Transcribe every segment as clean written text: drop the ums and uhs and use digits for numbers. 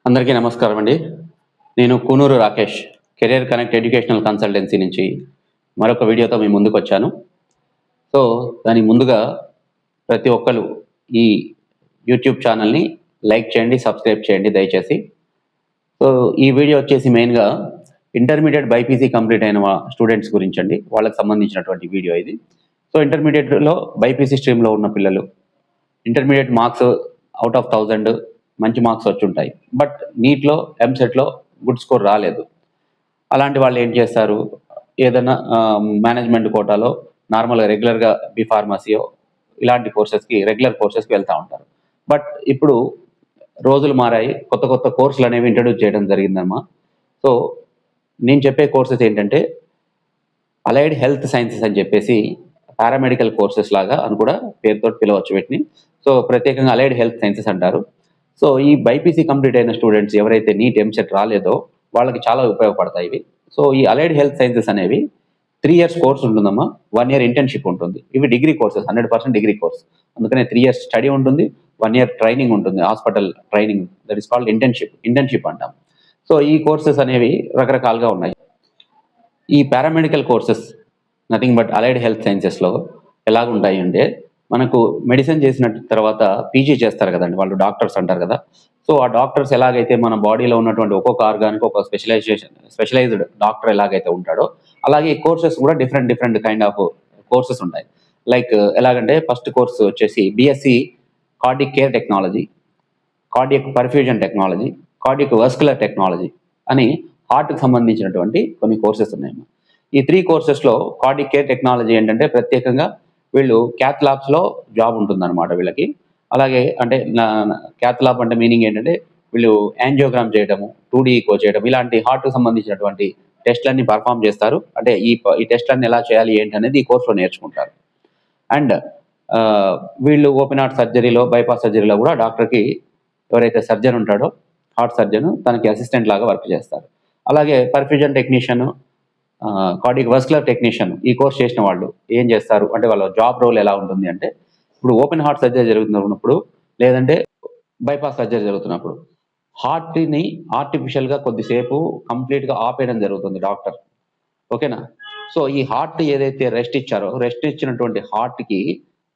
అందరికీ నమస్కారం అండి. నేను Coonoor Rakesh, career connect educational consultancy నుంచి మరొక వీడియోతో మీ ముందుకొచ్చాను. సో, దానికి ముందుగా ప్రతి ఒక్కరు ఈ యూట్యూబ్ ఛానల్‌ని లైక్ చేయండి, సబ్స్క్రైబ్ చేయండి దయచేసి. సో, ఈ వీడియో వచ్చేసి మెయిన్‌గా ఇంటర్మీడియేట్ బైపీసీ కంప్లీట్ అయిన స్టూడెంట్స్ గురించండి. వాళ్ళకి సంబంధించినటువంటి వీడియో ఇది. సో, ఇంటర్మీడియేట్‌లో బైపీసీ స్ట్రీమ్‌లో ఉన్న పిల్లలు ఇంటర్మీడియేట్ మార్క్స్ ఔట్ ఆఫ్ 1000 మంచి మార్క్స్ వచ్చుంటాయి. బట్ నీట్‌లో, ఎంసెట్‌లో గుడ్ స్కోర్ రాలేదు. అలాంటి వాళ్ళు ఏం చేస్తారు? ఏదన్నా మేనేజ్మెంట్ కోటాలో నార్మల్‌గా రెగ్యులర్‌గా ఫార్మసీయో ఇలాంటి రెగ్యులర్ కోర్సెస్‌కి వెళ్తా ఉంటారు. బట్ ఇప్పుడు రోజులు మారాయి. కొత్త కొత్త కోర్సులనేవి ఇంట్రొడ్యూస్ చేయడం జరిగిందమ్మా. సో, నేను చెప్పే కోర్సెస్ ఏంటంటే అలైడ్ హెల్త్ సైన్సెస్ అని చెప్పేసి పారామెడికల్ కోర్సెస్ లాగా అని కూడా పేరుతోటి పిలవచ్చు వీటిని. సో, ప్రత్యేకంగా అలైడ్ హెల్త్ సైన్సెస్ అంటారు. సో, ఈ బైపీసీ కంప్లీట్ అయిన స్టూడెంట్స్ ఎవరైతే నీట్, ఎంసెట్ రాలేదో వాళ్ళకి చాలా ఉపయోగపడతాయి ఇవి. సో, ఈ అలైడ్ హెల్త్ సైన్సెస్ అనేవి 3 ఇయర్స్ కోర్స్ ఉంటుందమ్మా. 1 ఇయర్ ఇంటర్న్‌షిప్ ఉంటుంది. ఇవి డిగ్రీ కోర్సెస్ 100% డిగ్రీ కోర్స్. అందుకనే 3 ఇయర్స్ స్టడీ ఉంటుంది. 1 ఇయర్ ట్రైనింగ్ ఉంటుంది. Hospital training that is called internship అంటాం. సో, ఈ కోర్సెస్ అనేవి రకరకాలుగా ఉన్నాయి. ఈ paramedical courses nothing but allied health సైన్సెస్‌లో ఎలాగుంటాయి అంటే, మనకు మెడిసిన్ చేసిన తర్వాత పీజీ చేస్తారు కదండీ! వాళ్ళు డాక్టర్స్ అంటారు కదా! సో, ఆ డాక్టర్స్ ఎలాగైతే మన బాడీలో ఉన్నటువంటి ఒక్కొక్క ఆర్గాన్‌కి ఒక స్పెషలైజ్డ్ డాక్టర్ ఎలాగైతే ఉంటాడో, అలాగే ఈ కోర్సెస్ కూడా డిఫరెంట్ కైండ్ ఆఫ్ కోర్సెస్ ఉంటాయి. లైక్ ఎలాగంటే ఫస్ట్ కోర్స్ వచ్చేసి BSc cardiac care technology, cardiac perfusion technology, cardiac vascular technology అని హార్ట్‌కి సంబంధించినటువంటి కొన్ని కోర్సెస్ ఉన్నాయన్నమాట. ఈ 3 కోర్సెస్‌లో కార్డియాక్ కేర్ టెక్నాలజీ ఏంటంటే ప్రత్యేకంగా వీళ్ళు క్యాత్ ల్యాబ్స్‌లో జాబ్ ఉంటుందన్నమాట వీళ్ళకి. అలాగే అంటే క్యాత్ ల్యాబ్ అంటే మీనింగ్ ఏంటంటే వీళ్ళు యాంజియోగ్రామ్ చేయడము, 2డీ ఈకో చేయడం ఇలాంటి హార్ట్‌కి సంబంధించినటువంటి టెస్ట్‌లన్నీ పర్ఫార్మ్ చేస్తారు. అంటే ఈ టెస్ట్‌లన్నీ ఎలా చేయాలి ఏంటనేది ఈ కోర్స్‌లో నేర్చుకుంటారు. అండ్ వీళ్ళు ఓపెన్ హార్ట్ సర్జరీలో, బైపాస్ సర్జరీలో కూడా డాక్టర్‌కి ఎవరైతే సర్జన్ ఉంటాడో హార్ట్ సర్జన్ తనకి అసిస్టెంట్ లాగా వర్క్ చేస్తారు. అలాగే perfusion technician, cardiac vascular technician ఈ కోర్స్ చేసిన వాళ్ళు ఏం చేస్తారు అంటే వాళ్ళ జాబ్ రోల్ ఎలా ఉంటుంది అంటే, ఇప్పుడు ఓపెన్ హార్ట్ సర్జరీ జరుగుతున్నప్పుడు లేదంటే బైపాస్ సర్జరీ జరుగుతున్నప్పుడు హార్ట్‌ని ఆర్టిఫిషియల్‌గా కొద్దిసేపు కంప్లీట్‌గా ఆపేయడం జరుగుతుంది డాక్టర్. ఓకేనా? సో, ఈ హార్ట్ ఏదైతే రెస్ట్ ఇచ్చినటువంటి హార్ట్‌కి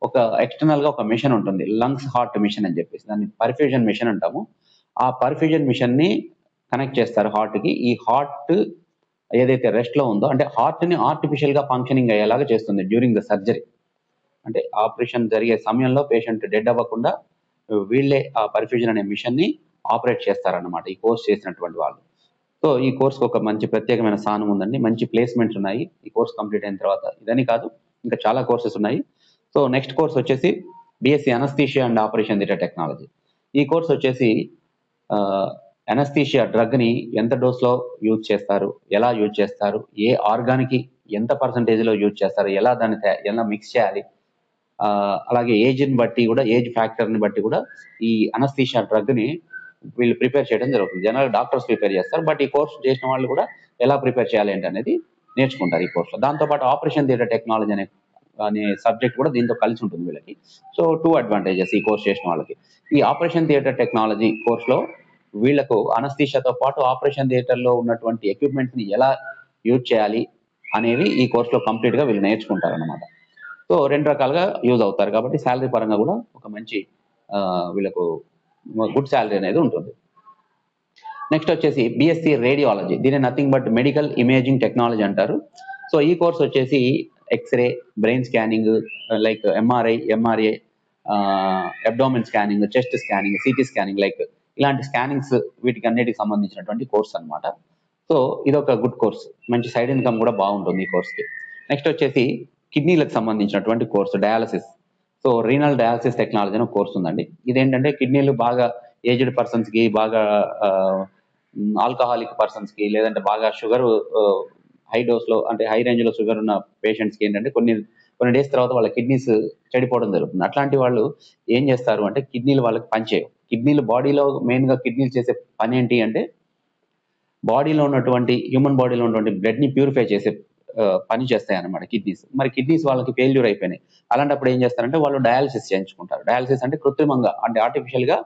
ఒక ఎక్స్టర్నల్‌గా ఒక మెషిన్ ఉంటుంది. లంగ్స్ హార్ట్ మెషిన్ అని చెప్పేసి. దాన్ని పర్ఫ్యూజన్ మెషిన్ అంటాము. ఆ పర్ఫ్యూజన్ మెషిన్‌ని కనెక్ట్ చేస్తారు హార్ట్‌కి. ఈ హార్ట్ ఏదైతే రెస్ట్‌లో ఉందో అంటే హార్ట్‌ని ఆర్టిఫిషియల్‌గా ఫంక్షనింగ్ అయ్యేలాగా చేస్తుంది డ్యూరింగ్ ద సర్జరీ. అంటే ఆపరేషన్ జరిగే సమయంలో పేషెంట్ డెడ్ అవ్వకుండా వీళ్ళే ఆ పర్ఫ్యూజన్ అనే మెషిన్‌ని ఆపరేట్ చేస్తారన్నమాట. ఈ కోర్స్ చేసినటువంటి వాళ్ళు. సో, ఈ కోర్స్‌కి ఒక మంచి ప్రత్యేకమైన స్థానం ఉందండి. మంచి ప్లేస్‌మెంట్స్ ఉన్నాయి. ఈ కోర్స్ కంప్లీట్ అయిన తర్వాత. ఇదని కాదు ఇంకా చాలా కోర్సెస్ ఉన్నాయి. సో, నెక్స్ట్ కోర్స్ వచ్చేసి BSc anaesthesia and operation theatre technology. ఈ కోర్స్ వచ్చేసి అనస్థీషియా డ్రగ్‌ని ఎంత డోస్‌లో యూజ్ చేస్తారు? ఎలా యూజ్ చేస్తారు? ఏ ఆర్గాన్‌కి ఎంత పర్సెంటేజ్‌లో యూజ్ చేస్తారు? ఎలా మిక్స్ చేయాలి? అలాగే ఏజ్‌ని బట్టి కూడా ఏజ్ ఫ్యాక్టర్‌ని బట్టి కూడా ఈ అనస్థీషియా డ్రగ్‌ని వీళ్ళు ప్రిపేర్ చేయడం జరుగుతుంది. జనరల్‌గా డాక్టర్స్ ప్రిపేర్ చేస్తారు. బట్ ఈ కోర్స్ చేసిన వాళ్ళు కూడా ఎలా ప్రిపేర్ చేయాలి ఏంటనేది నేర్చుకుంటారు ఈ కోర్స్‌లో. దాంతో పాటు ఆపరేషన్ థియేటర్ టెక్నాలజీ అనే సబ్జెక్ట్ కూడా దీంతో కలిసి ఉంటుంది వీళ్ళకి. సో, 2 అడ్వాంటేజెస్ ఈ కోర్స్ చేసిన వాళ్ళకి. ఈ ఆపరేషన్ థియేటర్ టెక్నాలజీ కోర్స్‌లో వీళ్ళకు అనస్థీషియాతో పాటు ఆపరేషన్ థియేటర్‌లో ఉన్నటువంటి ఎక్విప్‌మెంట్స్‌ని ఎలా యూజ్ చేయాలి అనేవి ఈ కోర్స్‌లో కంప్లీట్‌గా వీళ్ళు నేర్చుకుంటారన్నమాట. సో, 2 రకాలుగా యూజ్ అవుతారు. కాబట్టి సాలరీ పరంగా కూడా ఒక మంచి వీళ్ళకు గుడ్ సాలరీ అనేది ఉంటుంది. నెక్స్ట్ వచ్చేసి బీఎస్సీ రేడియాలజీ. దీన్ని nothing but medical imaging technology అంటారు. సో, ఈ కోర్స్ వచ్చేసి X-ray, brain scanning like MRI, abdomen scanning, chest scanning, CT scanning like ఇలాంటి స్కానింగ్స్ వీటికన్నిటికి సంబంధించినటువంటి కోర్స్ అన్నమాట. సో, ఇదొక గుడ్ కోర్స్. మంచి సైడ్ ఇన్‌కమ్ కూడా బాగుంటుంది ఈ కోర్స్‌కి. నెక్స్ట్ వచ్చేసి కిడ్నీలకు సంబంధించినటువంటి course dialysis. So, renal dialysis technology అని ఒక కోర్స్ ఉందండి. ఇదేంటంటే కిడ్నీలు బాగా ఏజ్డ్ పర్సన్స్‌కి బాగా ఆల్కహాలిక్ పర్సన్స్‌కి లేదంటే బాగా షుగర్ హై డోస్‌లో అంటే హై రేంజ్‌లో షుగర్ ఉన్న పేషెంట్స్‌కి ఏంటంటే కొన్ని డేస్ తర్వాత వాళ్ళ కిడ్నీస్ చెడిపోవడం జరుగుతుంది. అట్లాంటి వాళ్ళు ఏం చేస్తారు అంటే కిడ్నీలు వాళ్ళకి పనిచేయవు. కిడ్నీలు బాడీలో మెయిన్‌గా కిడ్నీలు చేసే పనేంటి అంటే హ్యూమన్ బాడీలో ఉన్నటువంటి బ్లడ్‌ని ప్యూరిఫై చేసే పని చేస్తాయన్నమాట కిడ్నీస్. మరి కిడ్నీస్ వాళ్ళకి ఫెయిల్యూర్ అయిపోయినాయి. అలాంటప్పుడు ఏం చేస్తారంటే వాళ్ళు డయాలిసిస్ చేయించుకుంటారు. డయాలిసిస్ అంటే కృత్రిమంగా అంటే ఆర్టిఫిషియల్‌గా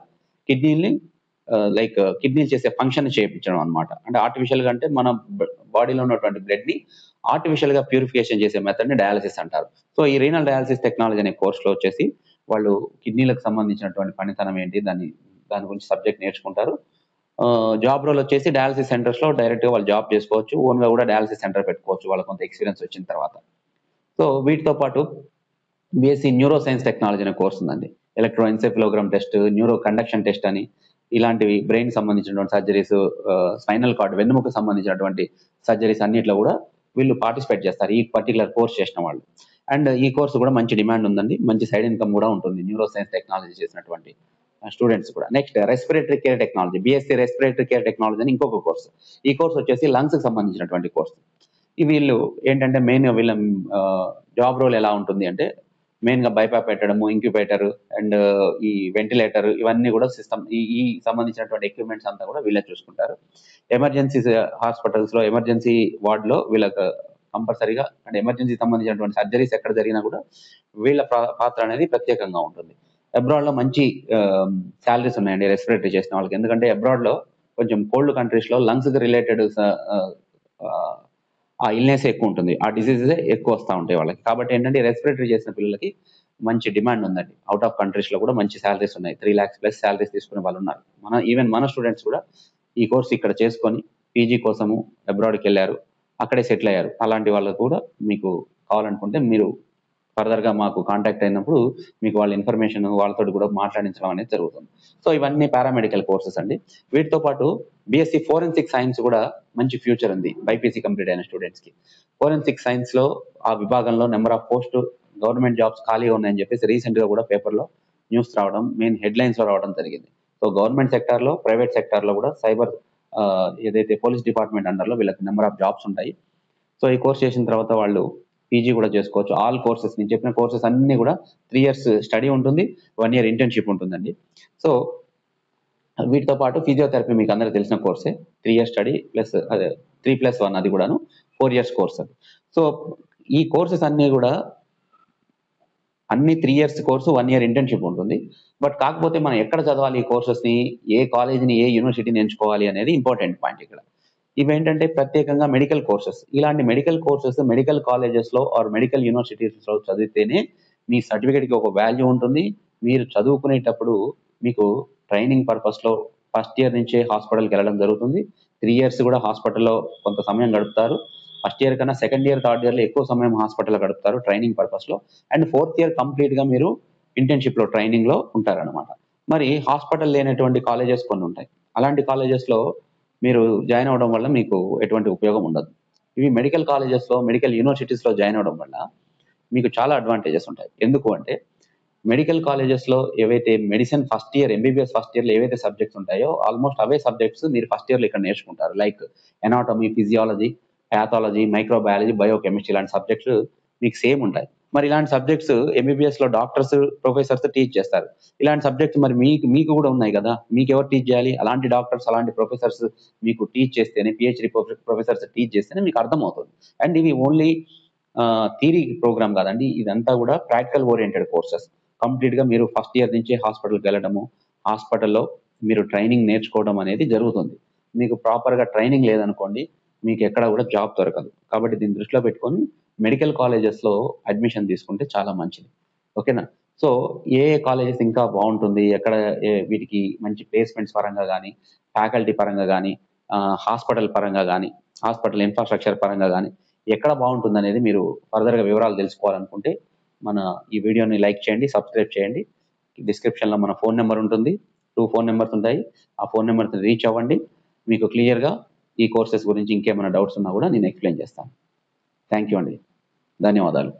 కిడ్నీని లైక్ కిడ్నీలు చేసే ఫంక్షన్ చేయించడం అనమాట. అంటే ఆర్టిఫిషియల్‌గా అంటే మన బాడీలో ఉన్నటువంటి బ్లడ్‌ని ఆర్టిఫిషియల్‌గా ప్యూరిఫికేషన్ చేసే మెథడ్‌ని డయాలిసిస్ అంటారు. సో, ఈ రీనల్ డయాలిసిస్ టెక్నాలజీ అనే కోర్స్‌లో వచ్చేసి వాళ్ళు కిడ్నీలకు సంబంధించినటువంటి పనితనం ఏంటి, దాని గురించి సబ్జెక్ట్ నేర్చుకుంటారు. జాబ్ రోల్ వచ్చేసి డయాలిసిస్ సెంటర్స్‌లో డైరెక్ట్‌గా వాళ్ళు జాబ్ చేసుకోవచ్చు. ఓన్‌గా కూడా డయాలిసిస్ సెంటర్ పెట్టుకోవచ్చు వాళ్ళకి కొంత ఎక్స్‌పీరియన్స్ వచ్చిన తర్వాత. సో, వీటితో పాటు బీఎస్సీ న్యూరో సైన్స్ టెక్నాలజీ అనే కోర్స్ ఉందండి. ఎలక్ట్రోఎన్సెఫలోగ్రామ్ టెస్ట్, న్యూరో కండక్షన్ టెస్ట్ అని ఇలాంటివి బ్రెయిన్ సంబంధించినటువంటి సర్జరీస్, స్పైనల్ కార్డ్ వెన్నెముకకు సంబంధించినటువంటి సర్జరీస్ అన్నిట్లో కూడా వీళ్ళు పార్టిసిపేట్ చేస్తారు. ఈ పర్టిక్యులర్ కోర్స్ చేసిన వాళ్ళు. అండ్ ఈ కోర్స్ కూడా మంచి డిమాండ్ ఉందండి. మంచి సైడ్ ఇన్కమ్ కూడా ఉంటుంది. న్యూరో సైన్స్ టెక్నాలజీ చేసినటువంటి స్టూడెంట్స్ కూడా. Next respiratory care technology. BSc respiratory care technology అని ఇంకొక కోర్స్. ఈ కోర్స్ వచ్చేసి లంగ్స్‌కి సంబంధించినటువంటి కోర్స్. వీళ్ళు ఏంటంటే మెయిన్‌గా వీళ్ళ జాబ్ రోల్ ఎలా ఉంటుంది అంటే మెయిన్‌గా బైపాప్ పెట్టడము, ఇంక్యుబేటర్ అండ్ ఈ వెంటిలేటర్ ఇవన్నీ కూడా సిస్టమ్ ఈ సంబంధించినటువంటి ఎక్విప్‌మెంట్స్ అంతా కూడా వీళ్ళే చూసుకుంటారు. ఎమర్జెన్సీస్ హాస్పిటల్స్‌లో ఎమర్జెన్సీ వార్డ్‌లో వీళ్ళకి కంపల్సరీగా అంటే ఎమర్జెన్సీకి సంబంధించినటువంటి సర్జరీస్ ఎక్కడ జరిగినా కూడా వీళ్ళ పాత్ర అనేది ప్రత్యేకంగా ఉంటుంది. అబ్రాడ్‌లో మంచి సాలరీస్ ఉన్నాయండి రెస్పిరేటరీ చేసిన వాళ్ళకి. ఎందుకంటే అబ్రాడ్‌లో కొంచెం కోల్డ్ కంట్రీస్‌లో లంగ్స్‌కి రిలేటెడ్ ఆ ఇల్‌నెస్ ఎక్కువ ఉంటుంది. ఆ డిసీజెసే ఎక్కువ వస్తా ఉంటాయి వాళ్ళకి. కాబట్టి ఏంటంటే రెస్పిరేటరీ చేసిన పిల్లలకి మంచి డిమాండ్ ఉందండి. ఔట్ ఆఫ్ కంట్రీస్‌లో కూడా మంచి సాలరీస్ ఉన్నాయి. 3,00,000 ప్లస్ సాలరీస్ తీసుకునే వాళ్ళున్నారు. మన స్టూడెంట్స్ కూడా ఈ కోర్స్ ఇక్కడ చేసుకొని పీజీ కోసము అబ్రాడ్‌కెళ్లారు. అక్కడే సెటిల్ అయ్యారు. అలాంటి వాళ్ళకి కూడా మీకు కావాలనుకుంటే మీరు ఫర్దర్‌గా మాకు కాంటాక్ట్ అయినప్పుడు మీకు వాళ్ళ ఇన్ఫర్మేషన్ వాళ్ళతోటి కూడా మాట్లాడించడం అనేది జరుగుతుంది. సో, ఇవన్నీ పారామెడికల్ కోర్సెస్ అండి. వీటితో పాటు బీఎస్సీ ఫోరెన్సిక్ సైన్స్ కూడా మంచి ఫ్యూచర్ ఉంది బైపీసీ కంప్లీట్ అయిన స్టూడెంట్స్‌కి. ఫోరెన్సిక్ సైన్స్‌లో ఆ విభాగంలో number of post government jobs ఖాళీగా ఉన్నాయని చెప్పేసి రీసెంట్‌గా కూడా పేపర్‌లో న్యూస్ రావడం, మెయిన్ హెడ్‌లైన్స్‌లో రావడం జరిగింది. సో, గవర్నమెంట్ సెక్టార్‌లో, ప్రైవేట్ సెక్టార్‌లో కూడా సైబర్ ఏదైతే పోలీస్ డిపార్ట్మెంట్ అండర్‌లో వీళ్ళకి నంబర్ ఆఫ్ జాబ్స్ ఉంటాయి. సో, ఈ కోర్స్ చేసిన తర్వాత వాళ్ళు పీజీ కూడా చేసుకోవచ్చు. ఆల్ కోర్సెస్ నేను చెప్పిన కోర్సెస్ అన్నీ కూడా 3 ఇయర్స్ స్టడీ ఉంటుంది. 1 ఇయర్ ఇంటర్న్‌షిప్ ఉంటుందండి. సో, వీటితో పాటు ఫిజియోథెరపీ మీకు అందరికి తెలిసిన కోర్సే. 3 ఇయర్స్ స్టడీ ప్లస్ అదే 3+1 అది కూడాను 4 ఇయర్స్ కోర్స్ అది. సో, ఈ కోర్సెస్ అన్నీ కూడా అన్ని 3 ఇయర్స్ కోర్సు, 1 ఇయర్ ఇంటర్న్‌షిప్ ఉంటుంది. బట్ కాకపోతే మనం ఎక్కడ చదవాలి ఈ కోర్సెస్‌ని, ఏ కాలేజ్‌ని, ఏ యూనివర్సిటీని ఎంచుకోవాలి అనేది ఇంపార్టెంట్ పాయింట్ ఇక్కడ. ఇవేంటంటే ప్రత్యేకంగా మెడికల్ కోర్సెస్. ఇలాంటి మెడికల్ కోర్సెస్ మెడికల్ కాలేజెస్‌లో ఆర్ మెడికల్ యూనివర్సిటీస్‌లో చదివితేనే మీ సర్టిఫికేట్‌కి ఒక వాల్యూ ఉంటుంది. మీరు చదువుకునేటప్పుడు మీకు ట్రైనింగ్ పర్పస్‌లో ఫస్ట్ ఇయర్ నుంచే హాస్పిటల్‌కెళ్ళడం జరుగుతుంది. 3 ఇయర్స్ కూడా హాస్పిటల్‌లో కొంత సమయం గడుపుతారు. ఫస్ట్ ఇయర్ కన్నా సెకండ్ ఇయర్, థర్డ్ ఇయర్‌లో ఎక్కువ సమయం హాస్పిటల్‌లో గడుపుతారు ట్రైనింగ్ పర్పస్‌లో. అండ్ ఫోర్త్ ఇయర్ కంప్లీట్‌గా మీరు ఇంటర్న్‌షిప్‌లో, ట్రైనింగ్‌లో ఉంటారనమాట. మరి హాస్పిటల్ లేనటువంటి కాలేజెస్ కొన్ని ఉంటాయి. అలాంటి కాలేజెస్‌లో మీరు జాయిన్ అవ్వడం వల్ల మీకు ఎటువంటి ఉపయోగం ఉండదు. ఇవి మెడికల్ కాలేజెస్‌లో, మెడికల్ యూనివర్సిటీస్‌లో జాయిన్ అవ్వడం వల్ల మీకు చాలా అడ్వాంటేజెస్ ఉంటాయి. ఎందుకు అంటే మెడికల్ కాలేజెస్‌లో ఏవైతే medicine first year, MBBS first ఇయర్‌లో ఏవైతే సబ్జెక్ట్స్ ఉంటాయో ఆల్మోస్ట్ అవే సబ్జెక్ట్స్ మీరు ఫస్ట్ ఇయర్‌లో ఇక్కడ నేర్చుకుంటారు. Like anatomy, physiology, pathology, microbiology, biochemistry ఇలాంటి సబ్జెక్ట్స్ మీకు సేమ్ ఉంటాయి. మరి ఇలాంటి సబ్జెక్ట్స్ ఎంబీబీఎస్‌లో డాక్టర్స్, ప్రొఫెసర్స్ టీచ్ చేస్తారు. ఇలాంటి సబ్జెక్ట్స్ మరి మీకు కూడా ఉన్నాయి కదా! మీకెవరు టీచ్ చేయాలి? అలాంటి డాక్టర్స్, అలాంటి ప్రొఫెసర్స్ మీకు టీచ్ చేస్తేనే పీహెచ్‌డీ ప్రొఫెసర్స్ టీచ్ చేస్తేనే మీకు అర్థమవుతుంది. అండ్ ఇవి ఓన్లీ థియరీ ప్రోగ్రామ్ కాదండి. ఇదంతా కూడా ప్రాక్టికల్ ఓరియెంటెడ్ కోర్సెస్. కంప్లీట్‌గా మీరు ఫస్ట్ ఇయర్ నుంచే హాస్పిటల్‌కి వెళ్ళడము, హాస్పిటల్‌లో మీరు ట్రైనింగ్ నేర్చుకోవడం అనేది జరుగుతుంది. మీకు ప్రాపర్‌గా ట్రైనింగ్ లేదనుకోండి, మీకు ఎక్కడ కూడా జాబ్ దొరకదు. కాబట్టి దీన్ని దృష్టిలో పెట్టుకొని మెడికల్ కాలేజెస్‌లో అడ్మిషన్ తీసుకుంటే చాలా మంచిది. ఓకేనా? సో, ఏ కాలేజెస్ ఇంకా బావుంటుంది, ఎక్కడ వీటికి మంచి ప్లేస్‌మెంట్స్ పరంగా గానీ, ఫ్యాకల్టీ పరంగా గానీ, హాస్పిటల్ పరంగా గానీ, హాస్పిటల్ ఇన్‌ఫ్రాస్ట్రక్చర్ పరంగా గానీ, ఎక్కడ బావుంటుందనేది మీరు ఫర్దర్‌గా వివరాలు తెలుసుకోవాలనుకుంటే, మన ఈ వీడియోని లైక్ చేయండి, సబ్స్క్రైబ్ చేయండి. డిస్క్రిప్షన్‌లో మన ఫోను నంబర్ ఉంటుంది. 2 ఫోను నంబర్స్ ఉంటాయి. ఆ ఫోను నంబర్‌కి రీచ్ అవ్వండి. మీకు క్లియర్‌గా ఈ కోర్సెస్ గురించి ఇంకేమైనా డౌట్స్ ఉన్నా కూడా నేను ఎక్స్‌ప్లెయిన్ చేస్తాను. థాంక్ యూ అండి. ధన్యవాదాలు.